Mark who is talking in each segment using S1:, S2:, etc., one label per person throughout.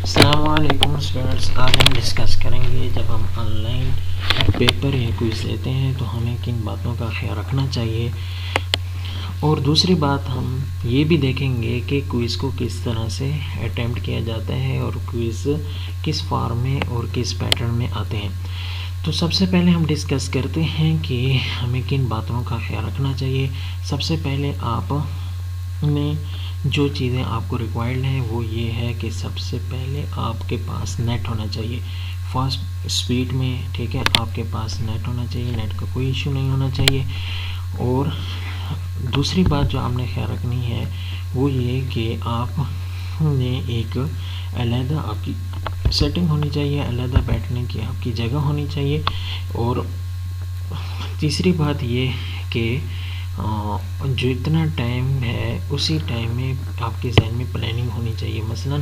S1: अस्सलामुअलैकुम स्टूडेंट्स, आज हम डिस्कस करेंगे जब हम ऑनलाइन पेपर या क्विज़ लेते हैं तो हमें किन बातों का ख्याल रखना चाहिए। और दूसरी बात हम ये भी देखेंगे कि क्विज़ को किस तरह से अटेम्प्ट किया जाता है और क्विज़ किस फॉर्म में और किस पैटर्न में आते हैं। तो सबसे पहले हम डिस्कस करते हैं कि हमें किन बातों का ख्याल रखना चाहिए। सबसे पहले आपने जो चीज़ें आपको रिक्वायर्ड हैं वो ये है कि सबसे पहले आपके पास नेट होना चाहिए फास्ट स्पीड में, ठीक है। आपके पास नेट होना चाहिए, नेट का कोई इशू नहीं होना चाहिए। और दूसरी बात जो आपने ख्याल रखनी है वो ये कि आपने एक अलहदा आपकी सेटिंग होनी चाहिए, अलहदा बैठने की आपकी जगह होनी चाहिए। और तीसरी बात ये कि जो इतना टाइम है उसी टाइम में आपके जहन में प्लानिंग होनी चाहिए। मसलन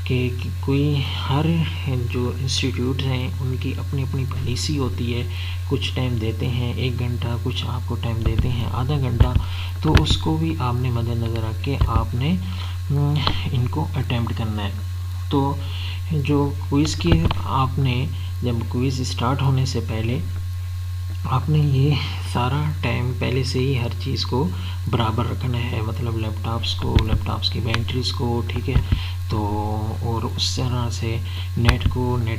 S1: कि कोई हर जो इंस्टीट्यूट हैं उनकी अपनी अपनी पॉलिसी होती है, कुछ टाइम देते हैं 1 घंटा, कुछ आपको टाइम देते हैं आधा घंटा, तो उसको भी आपने मद्देनज़र रख के आपने इनको अटेम्प्ट करना है। तो जो क्विज़ की आपने जब क्विज़ स्टार्ट होने से पहले आपने ये सारा टाइम पहले से ही हर चीज़ को बराबर रखना है, मतलब लैपटॉप्स की बैटरीज़ को, ठीक है। तो और उस तरह से नेट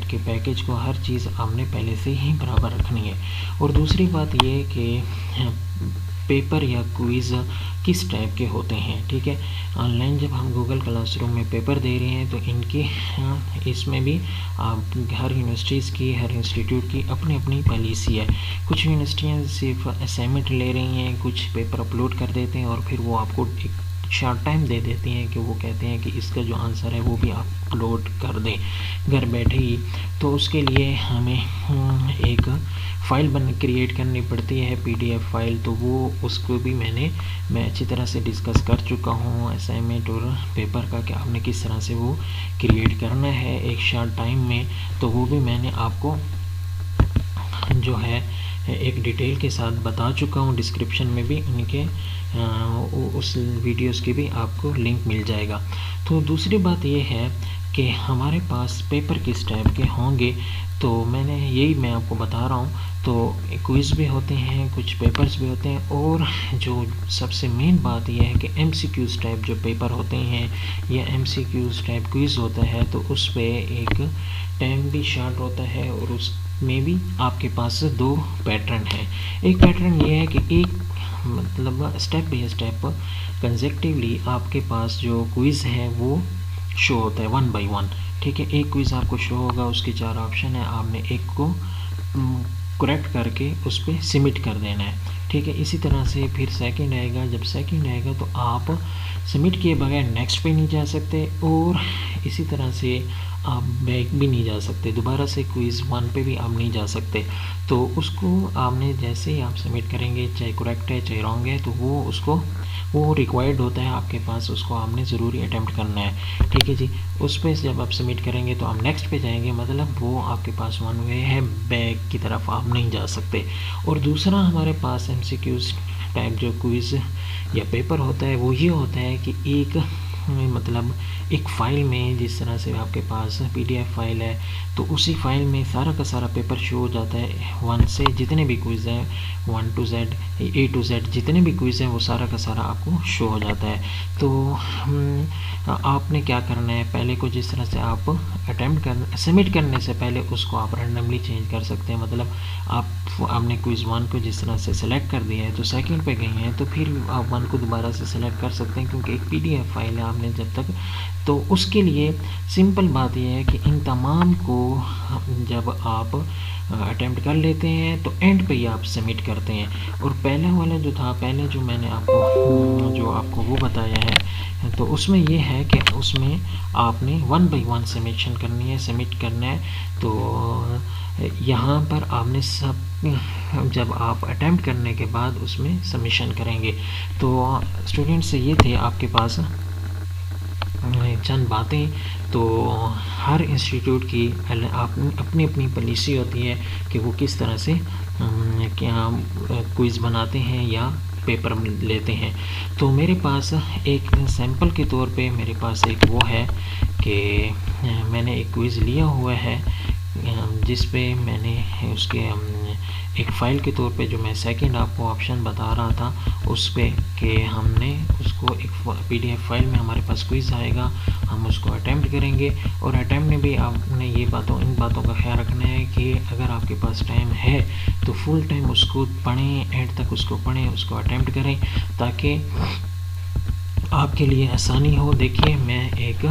S1: के पैकेज को, हर चीज़ आपने पहले से ही बराबर रखनी है। और दूसरी बात ये कि पेपर या क्विज़ किस टाइप के होते हैं, ठीक है। ऑनलाइन जब हम गूगल क्लासरूम में पेपर दे रहे हैं तो इनकी इसमें भी आप हर यूनिवर्सिटीज़ की, हर इंस्टीट्यूट की अपनी अपनी पॉलिसी है। कुछ यूनिवर्सिटियाँ सिर्फ असाइनमेंट ले रही हैं, कुछ पेपर अपलोड कर देते हैं और फिर वो आपको एक शॉर्ट टाइम दे देती हैं कि वो कहते हैं कि इसका जो आंसर है वो भी आप अपलोड कर दें घर बैठे ही। तो उसके लिए हमें एक फ़ाइल क्रिएट करनी पड़ती है, PDF फाइल। तो वो उसको भी मैं अच्छी तरह से डिस्कस कर चुका हूँ असाइनमेंट और पेपर का, कि आपने किस तरह से वो क्रिएट करना है एक शॉर्ट टाइम में। तो वो भी मैंने आपको जो है एक डिटेल के साथ बता चुका हूँ। डिस्क्रिप्शन में भी उनके उस वीडियोस के भी आपको लिंक मिल जाएगा। तो दूसरी बात ये है कि हमारे पास पेपर किस टाइप के होंगे, तो मैं आपको बता रहा हूँ। तो क्विज़ भी होते हैं, कुछ पेपर्स भी होते हैं, और जो सबसे मेन बात यह है कि MCQs टाइप जो पेपर होते हैं या MCQs टाइप क्विज़ होता है, तो उस पर एक टाइम भी शॉर्ट होता है और उसमें भी आपके पास 2 पैटर्न हैं। एक पैटर्न ये है कि एक मतलब स्टेप बाय स्टेप कंसेक्टिवली आपके पास जो क्विज़ है वो शो होता है 1 by 1, ठीक है। एक क्विज़ आपको शो होगा, उसके 4 ऑप्शन है, आपने एक को करेक्ट करके उस पर सबमिट कर देना है, ठीक है। इसी तरह से फिर सेकंड आएगा, जब सेकंड आएगा तो आप सबमिट किए बगैर नेक्स्ट पे नहीं जा सकते, और इसी तरह से आप बैक भी नहीं जा सकते, दोबारा से क्विज़ 1 पे भी आप नहीं जा सकते। तो उसको आपने जैसे ही आप सबमिट करेंगे, चाहे करेक्ट है चाहे रॉन्ग है, तो वो रिक्वायर्ड होता है आपके पास, उसको आपने ज़रूरी अटैम्प्ट करना है, ठीक है जी। उस पर जब आप सबमिट करेंगे तो आप नेक्स्ट पे जाएंगे, मतलब वो आपके पास 1 वे है, बैक की तरफ आप नहीं जा सकते। और दूसरा हमारे पास MCQs टाइप जो क्विज़ या पेपर होता है वो ये होता है कि एक फ़ाइल में, जिस तरह से आपके पास PDF फाइल है, तो उसी फाइल में सारा का सारा पेपर शो हो जाता है। 1 से जितने भी क्विज़ हैं, 1 to Z, A to Z जितने भी क्विज़ हैं वो सारा का सारा आपको शो हो जाता है। तो आपने क्या करना है, पहले को जिस तरह से आप सबमिट करने से पहले उसको आप रैंडमली चेंज कर सकते हैं। मतलब आपने क्विज़ 1 को जिस तरह से सेलेक्ट कर दिया है तो सेकंड पे गए हैं, तो फिर आप 1 को दोबारा से सेलेक्ट कर सकते हैं, क्योंकि एक PDF फाइल है आपने जब तक। तो उसके लिए सिंपल बात यह है कि इन तमाम को जब आप अटैम्प्ट कर लेते हैं तो एंड पे ही आप सबमिट करते हैं। और पहला वाला जो था, पहले जो मैंने आपको वो बताया है, तो उसमें ये है कि उसमें आपने 1 by 1 सबमिट करना है। तो यहाँ पर आपने जब आप अटैम्प्ट करने के बाद उसमें सबमिशन करेंगे। तो स्टूडेंट्स से ये थे आपके पास चंद बातें। तो हर इंस्टीट्यूट की अपनी अपनी पॉलिसी होती है कि वो किस तरह से क्या क्विज़ बनाते हैं या पेपर लेते हैं। तो मेरे पास एक सैंपल के तौर पे मेरे पास एक वो है कि मैंने एक क्विज़ लिया हुआ है जिस पे मैंने उसके एक फ़ाइल के तौर पे जो मैं सेकंड आपको ऑप्शन बता रहा था उस पे कि हमने उसको एक PDF फाइल में हमारे पास क्विज़ आएगा, हम उसको अटैम्प्ट करेंगे। और अटैम्प्ट में भी आपने इन बातों का ख्याल रखना है कि अगर आपके पास टाइम है तो फुल टाइम उसको पढ़ें, एंड तक उसको पढ़ें, उसको अटैम्प्ट करें ताकि आपके लिए आसानी हो। देखिए मैं एक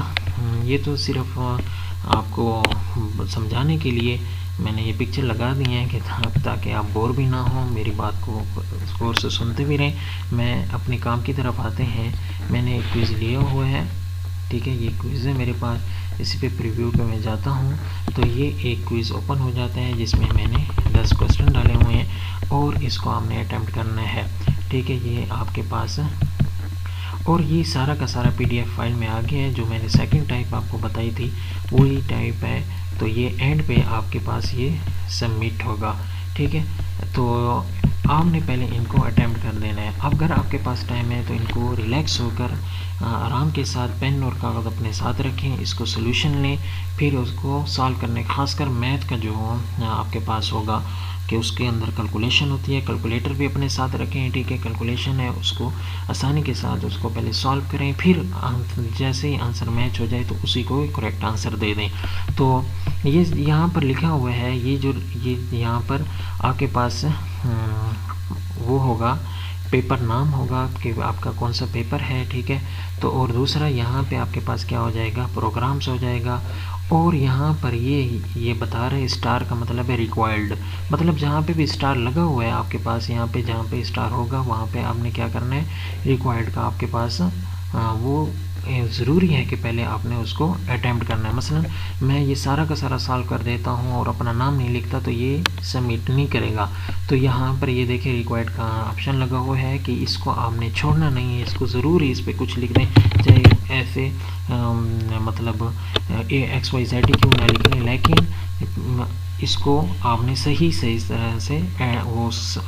S1: ये तो सिर्फ आपको समझाने के लिए मैंने ये पिक्चर लगा दी है कि ताकि आप बोर भी ना हो, मेरी बात को गौर से सुनते भी रहें। मैं अपने काम की तरफ आते हैं। मैंने एक क्विज़ लिया हुआ है, ठीक है, ये क्विज़ है मेरे पास। इसी पे प्रीव्यू पे मैं जाता हूँ तो ये एक क्विज़ ओपन हो जाता है जिसमें मैंने 10 क्वेश्चन डाले हुए हैं और इसको आपने अटैम्प्ट करना है, ठीक है। ये आपके पास और ये सारा का सारा PDF फाइल में आ गया है। जो मैंने सेकंड टाइप आपको बताई थी वही टाइप है, तो ये एंड पे आपके पास ये सबमिट होगा, ठीक है। तो आपने पहले इनको अटैम्प्ट कर देना है। अब अगर आपके पास टाइम है तो इनको रिलैक्स होकर आराम के साथ पेन और कागज़ अपने साथ रखें, इसको सोल्यूशन लें, फिर उसको सॉल्व करने, खासकर मैथ का जो आपके पास होगा कि उसके अंदर कैलकुलेशन होती है, कैलकुलेटर भी अपने साथ रखें, ठीक है। कैलकुलेशन है उसको आसानी के साथ उसको पहले सॉल्व करें, फिर जैसे ही आंसर मैच हो जाए तो उसी को करेक्ट आंसर दे दें। तो ये यहाँ पर लिखा हुआ है, ये यहाँ पर आपके पास वो होगा, पेपर नाम होगा कि आपका कौन सा पेपर है, ठीक है। तो और दूसरा यहाँ पे आपके पास क्या हो जाएगा, प्रोग्राम्स हो जाएगा। और यहाँ पर ये बता रहे स्टार का मतलब है रिक्वायर्ड, मतलब जहाँ पे भी स्टार लगा हुआ है आपके पास, यहाँ पे जहाँ पे स्टार होगा वहाँ पे आपने क्या करना है, रिक्वायर्ड का आपके पास वो ज़रूरी है कि पहले आपने उसको अटैम्प्ट करना है। मसलन मैं ये सारा का सारा सॉल्व कर देता हूँ और अपना नाम नहीं लिखता तो ये सबमिट नहीं करेगा। तो यहाँ पर ये देखिए रिक्वायर्ड का ऑप्शन लगा हुआ है कि इसको आपने छोड़ना नहीं है, इसको ज़रूर इस पर कुछ लिख दें, चाहे ऐसे मतलब XYZ क्यों ना लिखें, लेकिन इसको आपने सही से इस तरह से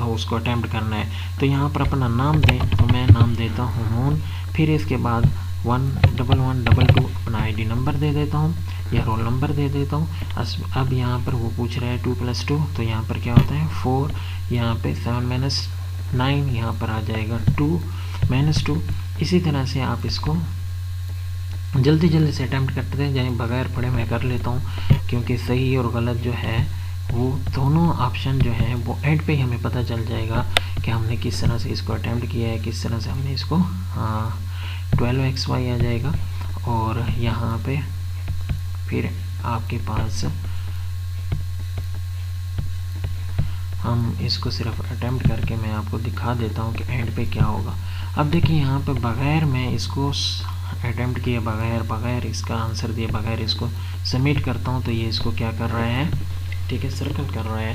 S1: उसको अटैम्प्ट करना है। तो यहाँ पर अपना नाम दें, तो मैं नाम देता हूँ मून, फिर इसके बाद 11122 अपना ID नंबर दे देता हूँ या रोल नंबर दे देता हूँ। अब यहाँ पर वो पूछ रहा है 2+2, तो यहाँ पर क्या होता है 4, यहाँ पे 7-9, यहाँ पर आ जाएगा 2-2। इसी तरह से आप इसको जल्दी से अटैम्प्ट करते हैं, यानी बगैर पढ़े मैं कर लेता हूँ, क्योंकि सही और गलत जो है वो दोनों ऑप्शन जो है वो एंड पे ही हमें पता चल जाएगा कि हमने किस तरह से इसको अटैम्प्ट किया है, किस तरह से हमने इसको 12XY आ जाएगा। और यहाँ पे फिर आपके पास हम इसको सिर्फ अटैम्प्ट करके मैं आपको दिखा देता हूँ कि एंड पे क्या होगा। अब देखिए यहाँ पे बगैर मैं इसको अटैम्प्ट किए बगैर इसका आंसर दिए बगैर इसको सबमिट करता हूँ तो ये इसको क्या कर रहा है, ठीक है, सर्कल कर रहा है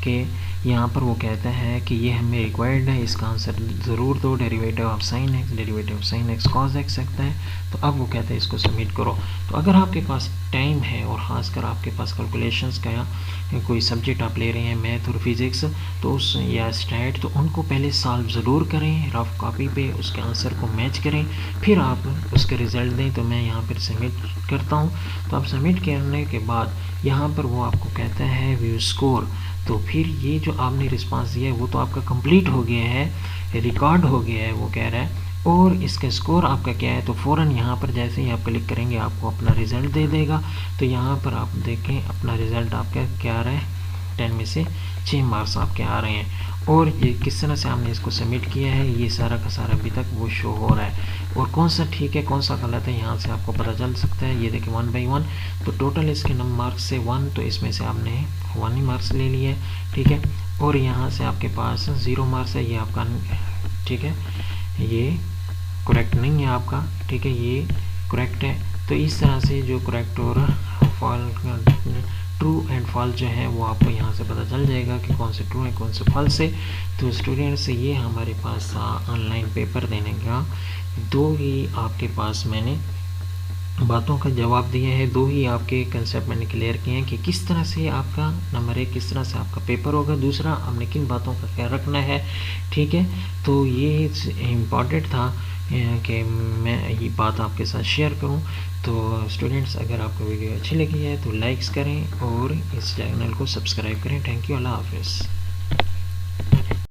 S1: कि यहाँ पर वो कहता है कि ये हमें रिक्वायर्ड है, इसका आंसर ज़रूर दो, derivative of sine x cos x सकता है। तो अब वो कहते हैं इसको सबमिट करो। तो अगर आपके पास टाइम है और ख़ासकर आपके पास कैलकुलेशंस का कोई सब्जेक्ट आप ले रहे हैं, मैथ और फिज़िक्स, तो उस या स्टैट, तो उनको पहले सॉल्व ज़रूर करें, रफ कॉपी पे उसके आंसर को मैच करें, फिर आप उसके रिज़ल्ट दें। तो मैं यहाँ पर सबमिट करता हूँ। तो आप सबमिट करने के बाद यहाँ पर वो आपको कहता है व्यू स्कोर। तो फिर ये जो आपने रिस्पांस दिया है वो तो आपका कंप्लीट हो गया है, रिकॉर्ड हो गया है वो कह रहा है, और इसका स्कोर आपका क्या है। तो फ़ौरन यहाँ पर जैसे ही आप क्लिक करेंगे आपको अपना रिज़ल्ट दे देगा। तो यहाँ पर आप देखें अपना रिज़ल्ट आपका क्या आ रहा है, 10 में से 6 मार्क्स आपके आ रहे हैं। और ये किस तरह से हमने इसको सबमिट किया है ये सारा का सारा अभी तक वो शो हो रहा है, और कौन सा ठीक है कौन सा गलत है यहाँ से आपको पता चल सकता है। ये देखिए 1 by 1, तो टोटल इसके मार्क्स से 1, तो इसमें से आपने 1 ही मार्क्स ले लिए, ठीक है। और यहाँ से आपके पास 0 मार्क्स है, ये आपका ठीक है, ये करेक्ट नहीं है आपका, ठीक है, ये करेक्ट है। तो इस तरह से जो करेक्ट और ट्रू एंड फॉल्स जो है वो आपको यहाँ से पता चल जाएगा कि कौन से ट्रू है कौन से फॉल्स है। तो स्टूडेंट्स ये हमारे पास ऑनलाइन पेपर देने का 2 ही आपके पास मैंने बातों का जवाब दिया है, 2 ही आपके कंसेप्ट मैंने क्लियर किए हैं कि किस तरह से आपका नंबर 1 किस तरह से आपका पेपर होगा, दूसरा आपने किन बातों का ख्याल रखना है, ठीक है। तो ये इम्पॉर्टेंट था कि मैं ये बात आपके साथ शेयर करूं। तो स्टूडेंट्स, अगर आपको वीडियो अच्छी लगी है तो लाइक्स करें और इस चैनल को सब्सक्राइब करें। थैंक यू, अल्लाह हाफिज़।